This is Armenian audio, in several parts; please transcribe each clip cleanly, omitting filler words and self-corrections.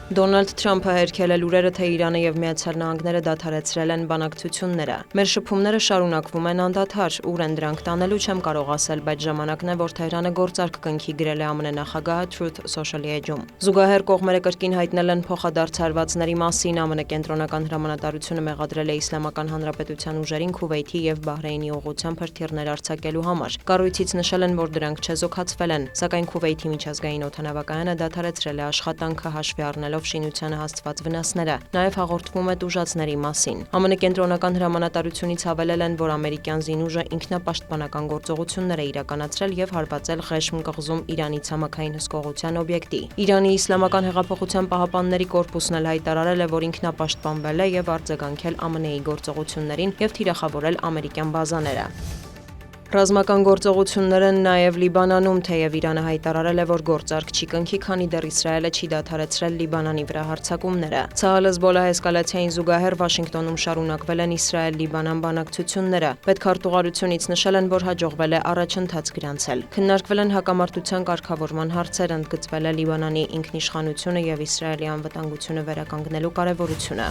Դոնալդ Թրամփը հերքել է լուրերը, թե Իրանը եւ Միացյալ Նահանգները դադարեցրել են բանակցությունները։ Մեր շփումները շարունակվում են անդադար, ուր են դրանք տանելու չեմ կարող ասել, բայց ժամանակն է, որ Թեհրանը գործարք կնքի գրել է ԱՄՆ նախագահը Truth Social-ի էջում։ Զուգահեռ կողմերը կրկին հայտնել են փոխադարձ հարվածների մասին։ ԱՄՆ կենտրոնական հրամանատարությունը մեղադրել է Իսլամական Հանրապետության ուժերին Քուվեյթի եւ Բահրեյնի ուղղությամբ հրթիռներ արձակելու համար։ Կառույցից նշել են, որ դրանք չեզոքացվել են, սակայն Քուվեյթի միջազգային օդանավակայանը դադարեցրել է աշխատանքը հաշվի առնելով շինությանը հասցված վնասները, նաև հաղորդվում է տուժածների մասին։ ԱՄՆ կենտրոնական հրամանատարությունից հավելել են, որ ամերիկյան զինուժը ինքնապաշտպանական գործողություններ է իրականացրել եւ հարվածել Ղեշմ կղզում Իրանի ցամաքային հսկողության օբյեկտի։ Իրանի Իսլամական հեղափոխության պահապանների կորպուսն էլ հայտարարել է, որ ինքնապաշտպանվել է եւ արձագանքել ԱՄՆ-ի գործողություններին եւ թիրախավորել ամերիկյան բազաները։ Ռազմական գործողություններ են նաև Լիբանանում, թեև Իրանը հայտարարել է, որ գործարք չի կնքի, քանի դեռ Իսրայելը չի դադարեցրել Լիբանանի վրա հարձակումները։ Ցահալ-Հեզբոլլահ էսկալացիային զուգահեռ Վաշինգտոնում շարունակվել են Իսրայել-Լիբանան բանակցությունները։ Պետքարտուղարությունից նշել են, որ հաջողվել է առաջընթաց գրանցել։ Քննարկվել են հակամարտության կարգավորման հարցեր, ընդգծվել է Լիբանանի ինքնիշխանությունը եւ Իսրայելի անվտանգությունը վերականգնելու կարեւորությունը։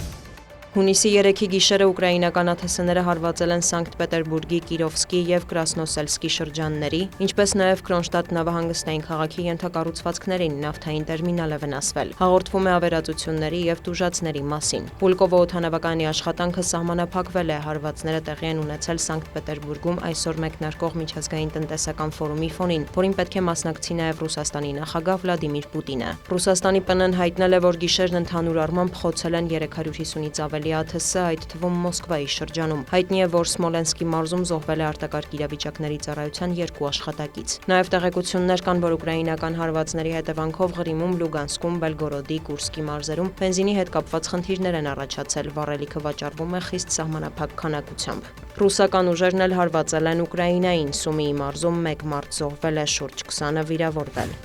Հունիսի 3-ի գիշերը ուկրաինական ԱԹՍ-ները հարվածել են Սանկտ Պետերբուրգի Կիրովսկի եւ Կրասնոսելսկի շրջանների, ինչպես նաեւ Կրոնշտադտ նավահանգստային քաղաքի ենթակառուցվածքներին, նավթային տերմինալ է վնասվել։ Հաղորդվում է ավերածությունների եւ տուժածների մասին։ Պուլկովո օդանավակայանի աշխատանքը սահմանափակվել է, հարվածները տեղի են ունեցել Սանկտ Պետերբուրգում այսօր մեկնարկող միջազգային տնտեսական ֆորումի ֆոնին, որին պետք է մասնակցի նաեւ Ռուսաստանի նախագահ Վլադիմիր Պուտինը։ Ռուսաստանի ՊՆ-ն հայտնել է, որ գիշերն ընդհանուր առմամբ խոցել են 350-ից ավելի ԱԹՍ, այդ թվում Մոսկվայի շրջանում։ Հայտնի է, որ Սմոլենսկի մարզում զոհվել է արտակարգ իրավիճակների ծառայության 2 աշխատակից։ Նաև տեղեկություններ կան, որ ուկրաինական հարվածների հետևանքով Ղրիմում, Լուգանսկում, Բելգորոդի, Կուրսկի մարզերում բենզինի հետ կապված խնդիրներ են առաջացել, վառելիքը վաճառվում է խիստ սահմանափակ քանակությամբ։ Ռուսական ուժերն էլ հարվածել են Ուկրաինային, Սումիի մարզում 1 մարդ զոհվել է, շուրջ 20-ը վիրավորվել։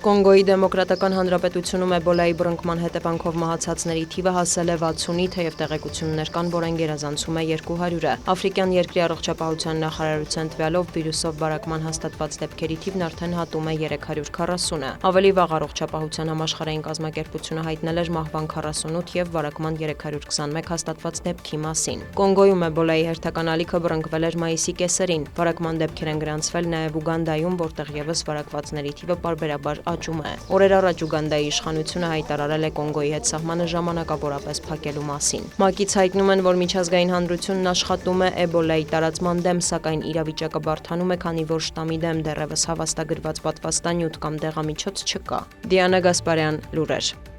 Կոնգոյի Դեմոկրատական Հանրապետությունում էբոլայի բռնկման հետևանքով մահացածների թիվը հասել է 60-ի, թեև տեղեկություններ կան, որ այն գերազանցում է 200-ը։ Աֆրիկյան երկրի առողջապահության նախարարության տվյալով վիրուսով վարակման հաստատված դեպքերի թիվն արդեն հատում է 340-ը։ Ավելի վաղ առողջապահության համաշխարհային կազմակերպությունը հայտնել էր մահվան 48 եւ վարակման 321 հաստատված դեպքի մասին։ Կոնգոյում էբոլայի հերթական ալիքը բռնկվել էր մայիսի կեսերին։ Վարակման դեպքեր են գրանցվել նաեւ Ուգանդայում, որտեղ եւս վարակվածների թիվը պարբերաբար աճում է։ Օրեր առաջ Ուգանդայի իշխանությունը հայտարարել է Կոնգոյի հետ սահմանը ժամանակավորապես փակելու մասին։ ՄԱԿ-ից հայտնում են, որ միջազգային հանրությունն աշխատում է էբոլայի տարածման դեմ, սակայն իրավիճակը բարդանում է, քանի որ շտամի դեմ դեռևս հավաստագրված պատվաստանյութ կամ դեղամիջոց չկա։ Դիանա Գասպարյան, լուրեր։